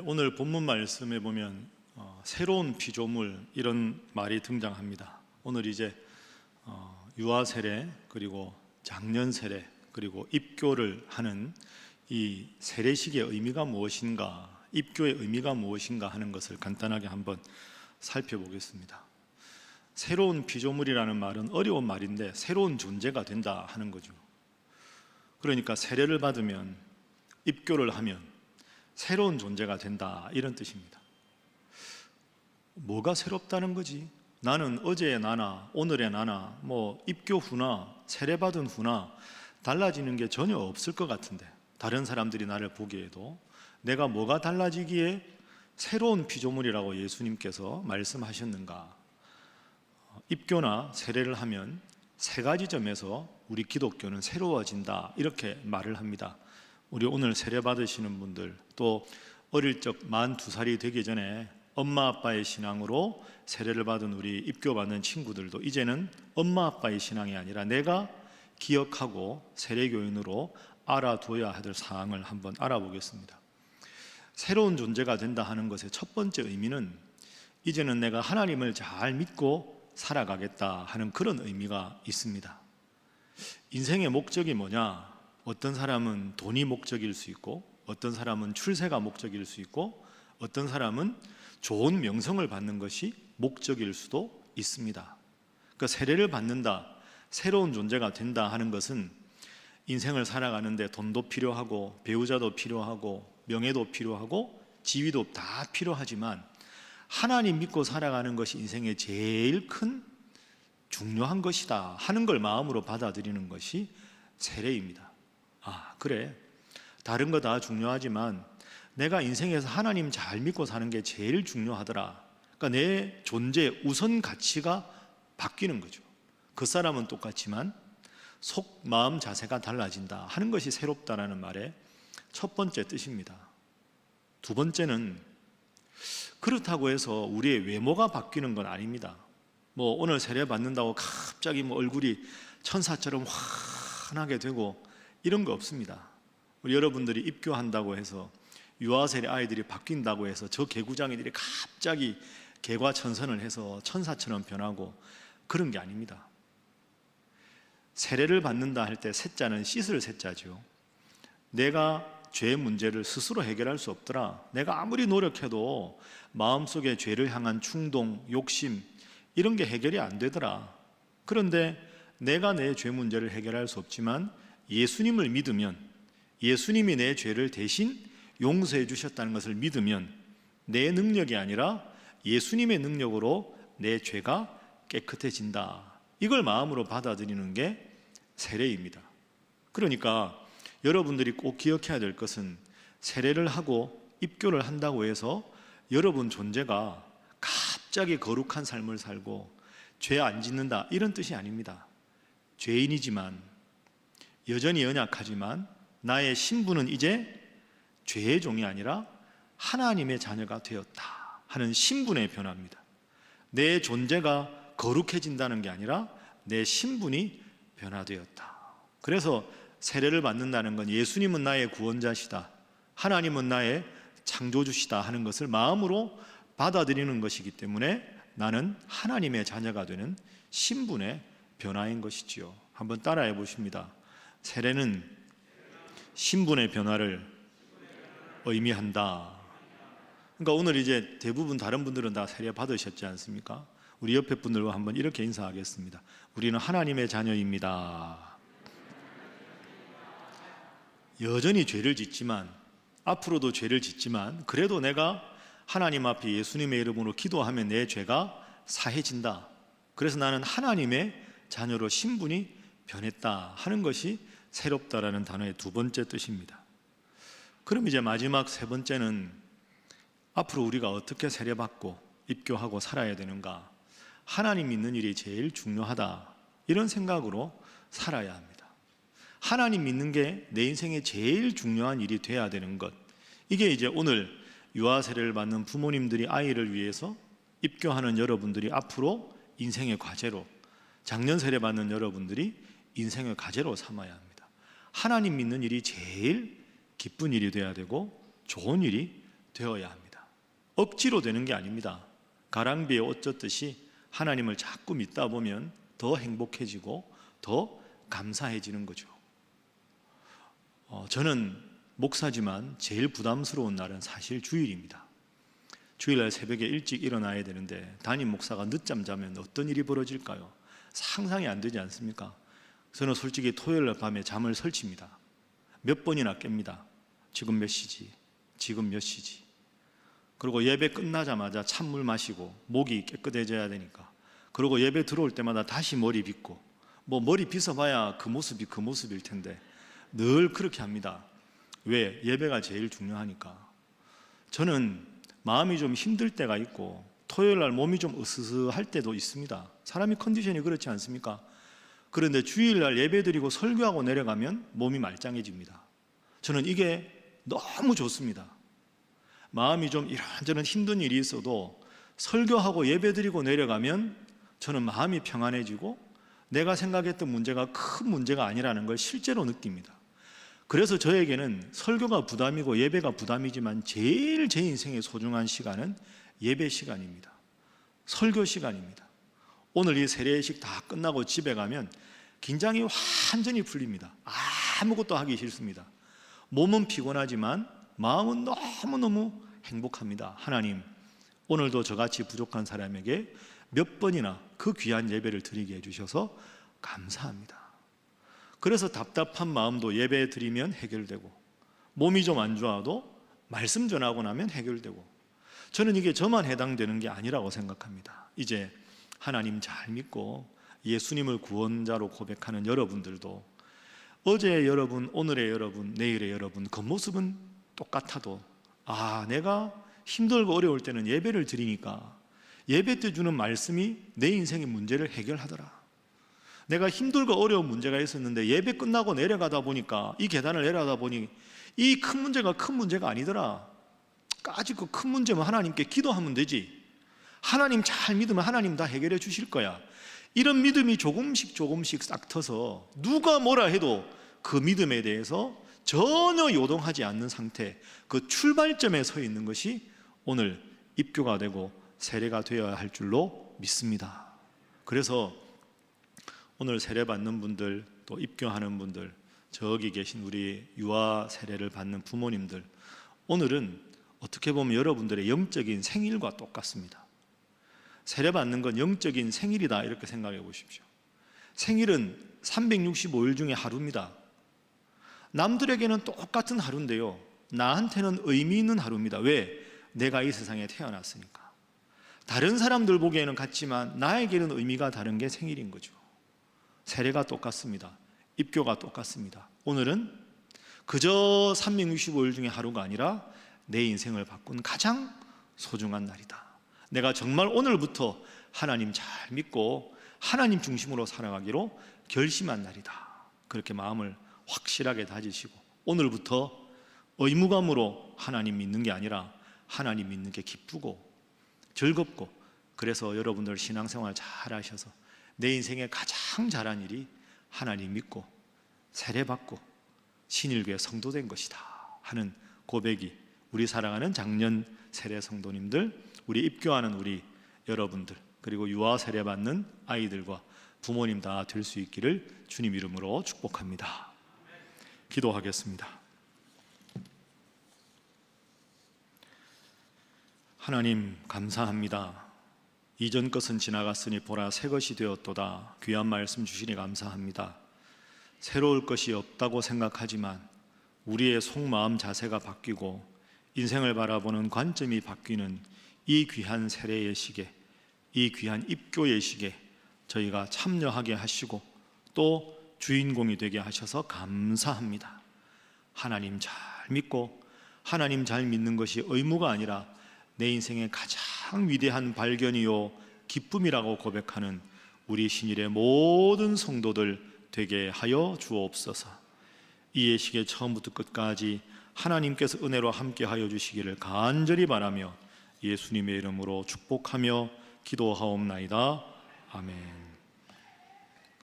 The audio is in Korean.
오늘 본문 말씀에 보면 새로운 피조물 이런 말이 등장합니다. 오늘 이제 유아 세례 그리고 장년 세례 그리고 입교를 하는 이 세례식의 의미가 무엇인가, 입교의 의미가 무엇인가 하는 것을 간단하게 한번 살펴보겠습니다. 새로운 피조물이라는 말은 어려운 말인데 새로운 존재가 된다 하는 거죠. 그러니까 세례를 받으면, 입교를 하면 새로운 존재가 된다 이런 뜻입니다. 뭐가 새롭다는 거지? 나는 어제의 나나 오늘의 나나 입교 후나 세례받은 후나 달라지는 게 전혀 없을 것 같은데, 다른 사람들이 나를 보기에도 내가 뭐가 달라지기에 새로운 피조물이라고 예수님께서 말씀하셨는가? 입교나 세례를 하면 세 가지 점에서 우리 기독교는 새로워진다 이렇게 말을 합니다. 우리 오늘 세례 받으시는 분들, 또 어릴 적 42살이 되기 전에 엄마 아빠의 신앙으로 세례를 받은 우리 입교받는 친구들도 이제는 엄마 아빠의 신앙이 아니라 내가 기억하고 세례교인으로 알아둬야 할 사항을 한번 알아보겠습니다. 새로운 존재가 된다 하는 것의 첫 번째 의미는 이제는 내가 하나님을 잘 믿고 살아가겠다 하는 그런 의미가 있습니다. 인생의 목적이 뭐냐? 어떤 사람은 돈이 목적일 수 있고, 어떤 사람은 출세가 목적일 수 있고, 어떤 사람은 좋은 명성을 받는 것이 목적일 수도 있습니다. 그러니까 세례를 받는다, 새로운 존재가 된다 하는 것은 인생을 살아가는데 돈도 필요하고 배우자도 필요하고 명예도 필요하고 지위도 다 필요하지만 하나님 믿고 살아가는 것이 인생의 제일 큰 중요한 것이다 하는 걸 마음으로 받아들이는 것이 세례입니다. 그래, 다른 거 다 중요하지만 내가 인생에서 하나님 잘 믿고 사는 게 제일 중요하더라. 그러니까 내 존재 우선 가치가 바뀌는 거죠. 그 사람은 똑같지만 속, 마음, 자세가 달라진다 하는 것이 새롭다라는 말의 첫 번째 뜻입니다. 두 번째는 그렇다고 해서 우리의 외모가 바뀌는 건 아닙니다. 오늘 세례 받는다고 갑자기 얼굴이 천사처럼 환하게 되고 이런 거 없습니다. 우리 여러분들이 입교한다고 해서 유아세례 아이들이 바뀐다고 해서 저 개구장이들이 갑자기 개과천선을 해서 천사처럼 변하고 그런 게 아닙니다. 세례를 받는다 할 때 세자는 씻을 세자죠. 내가 죄 문제를 스스로 해결할 수 없더라. 내가 아무리 노력해도 마음속에 죄를 향한 충동, 욕심 이런 게 해결이 안 되더라. 그런데 내가 내 죄 문제를 해결할 수 없지만 예수님을 믿으면, 예수님이 내 죄를 대신 용서해 주셨다는 것을 믿으면 내 능력이 아니라 예수님의 능력으로 내 죄가 깨끗해진다. 이걸 마음으로 받아들이는 게 세례입니다. 그러니까 여러분들이 꼭 기억해야 될 것은 세례를 하고 입교를 한다고 해서 여러분 존재가 갑자기 거룩한 삶을 살고 죄 안 짓는다 이런 뜻이 아닙니다. 죄인이지만, 여전히 연약하지만 나의 신분은 이제 죄의 종이 아니라 하나님의 자녀가 되었다 하는 신분의 변화입니다. 내 존재가 거룩해진다는 게 아니라 내 신분이 변화되었다. 그래서 세례를 받는다는 건 예수님은 나의 구원자시다, 하나님은 나의 창조주시다 하는 것을 마음으로 받아들이는 것이기 때문에 나는 하나님의 자녀가 되는 신분의 변화인 것이지요. 한번 따라해 보십니다. 세례는 신분의 변화를 의미한다. 그러니까 오늘 이제 대부분 다른 분들은 다 세례 받으셨지 않습니까? 우리 옆에 분들과 한번 이렇게 인사하겠습니다. 우리는 하나님의 자녀입니다. 여전히 죄를 짓지만, 앞으로도 죄를 짓지만 그래도 내가 하나님 앞에 예수님의 이름으로 기도하면 내 죄가 사해진다. 그래서 나는 하나님의 자녀로 신분이 변했다 하는 것이 새롭다라는 단어의 두 번째 뜻입니다. 그럼 이제 마지막 세 번째는 앞으로 우리가 어떻게 세례받고 입교하고 살아야 되는가? 하나님 믿는 일이 제일 중요하다 이런 생각으로 살아야 합니다. 하나님 믿는 게 내 인생의 제일 중요한 일이 돼야 되는 것, 이게 이제 오늘 유아 세례를 받는 부모님들이 아이를 위해서 입교하는 여러분들이 앞으로 인생의 과제로, 장년 세례 받는 여러분들이 인생의 과제로 삼아야 합니다. 하나님 믿는 일이 제일 기쁜 일이 돼야 되고 좋은 일이 되어야 합니다. 억지로 되는 게 아닙니다. 가랑비에 옷 젖듯이 하나님을 자꾸 믿다 보면 더 행복해지고 더 감사해지는 거죠. 저는 목사지만 제일 부담스러운 날은 사실 주일입니다. 주일날 새벽에 일찍 일어나야 되는데 담임 목사가 늦잠 자면 어떤 일이 벌어질까요? 상상이 안 되지 않습니까? 저는 솔직히 토요일날 밤에 잠을 설칩니다. 몇 번이나 깹니다. 지금 몇 시지? 지금 몇 시지? 그리고 예배 끝나자마자 찬물 마시고 목이 깨끗해져야 되니까, 그리고 예배 들어올 때마다 다시 머리 빗고, 뭐 머리 빗어봐야 그 모습이 그 모습일 텐데 늘 그렇게 합니다. 왜? 예배가 제일 중요하니까. 저는 마음이 좀 힘들 때가 있고 토요일날 몸이 좀 으스스할 때도 있습니다. 사람이 컨디션이 그렇지 않습니까? 그런데 주일날 예배드리고 설교하고 내려가면 몸이 말짱해집니다. 저는 이게 너무 좋습니다. 마음이 좀 이런저런 힘든 일이 있어도 설교하고 예배드리고 내려가면 저는 마음이 평안해지고 내가 생각했던 문제가 큰 문제가 아니라는 걸 실제로 느낍니다. 그래서 저에게는 설교가 부담이고 예배가 부담이지만 제일 제 인생의 소중한 시간은 예배 시간입니다. 설교 시간입니다. 오늘 이 세례식 다 끝나고 집에 가면 긴장이 완전히 풀립니다. 아무것도 하기 싫습니다. 몸은 피곤하지만 마음은 너무너무 행복합니다. 하나님, 오늘도 저같이 부족한 사람에게 몇 번이나 그 귀한 예배를 드리게 해주셔서 감사합니다. 그래서 답답한 마음도 예배 드리면 해결되고, 몸이 좀 안 좋아도 말씀 전하고 나면 해결되고, 저는 이게 저만 해당되는 게 아니라고 생각합니다. 이제 하나님 잘 믿고 예수님을 구원자로 고백하는 여러분들도 어제의 여러분, 오늘의 여러분, 내일의 여러분 겉모습은 똑같아도 내가 힘들고 어려울 때는 예배를 드리니까 예배 때 주는 말씀이 내 인생의 문제를 해결하더라. 내가 힘들고 어려운 문제가 있었는데 예배 끝나고 내려가다 보니까, 이 계단을 내려가다 보니 이 큰 문제가 큰 문제가 아니더라. 아직 그 큰 문제면 하나님께 기도하면 되지. 하나님 잘 믿으면 하나님 다 해결해 주실 거야. 이런 믿음이 조금씩 싹 터서 누가 뭐라 해도 그 믿음에 대해서 전혀 요동하지 않는 상태, 그 출발점에 서 있는 것이 오늘 입교가 되고 세례가 되어야 할 줄로 믿습니다. 그래서 오늘 세례 받는 분들, 또 입교하는 분들, 저기 계신 우리 유아 세례를 받는 부모님들, 오늘은 어떻게 보면 여러분들의 영적인 생일과 똑같습니다. 세례 받는 건 영적인 생일이다, 이렇게 생각해 보십시오. 생일은 365일 중에 하루입니다. 남들에게는 똑같은 하루인데요, 나한테는 의미 있는 하루입니다. 왜? 내가 이 세상에 태어났으니까. 다른 사람들 보기에는 같지만 나에게는 의미가 다른 게 생일인 거죠. 세례가 똑같습니다. 입교가 똑같습니다. 오늘은 그저 365일 중에 하루가 아니라 내 인생을 바꾼 가장 소중한 날이다. 내가 정말 오늘부터 하나님 잘 믿고 하나님 중심으로 살아가기로 결심한 날이다. 그렇게 마음을 확실하게 다지시고 오늘부터 의무감으로 하나님 믿는 게 아니라 하나님 믿는 게 기쁘고 즐겁고, 그래서 여러분들 신앙생활 잘 하셔서 내 인생에 가장 잘한 일이 하나님 믿고 세례받고 신일교회 성도된 것이다 하는 고백이 우리 사랑하는 작년 세례 성도님들, 우리 입교하는 우리 여러분들, 그리고 유아 세례 받는 아이들과 부모님 다 될 수 있기를 주님 이름으로 축복합니다. 기도하겠습니다. 하나님 감사합니다. 이전 것은 지나갔으니 보라 새 것이 되었도다. 귀한 말씀 주시니 감사합니다. 새로울 것이 없다고 생각하지만 우리의 속마음 자세가 바뀌고 인생을 바라보는 관점이 바뀌는 이 귀한 세례 예식에, 이 귀한 입교 예식에 저희가 참여하게 하시고 또 주인공이 되게 하셔서 감사합니다. 하나님 잘 믿고 하나님 잘 믿는 것이 의무가 아니라 내 인생의 가장 위대한 발견이요 기쁨이라고 고백하는 우리 신일의 모든 성도들 되게 하여 주옵소서. 이 예식의 처음부터 끝까지 하나님께서 은혜로 함께 하여 주시기를 간절히 바라며 예수님의 이름으로 축복하며 기도하옵나이다. 아멘.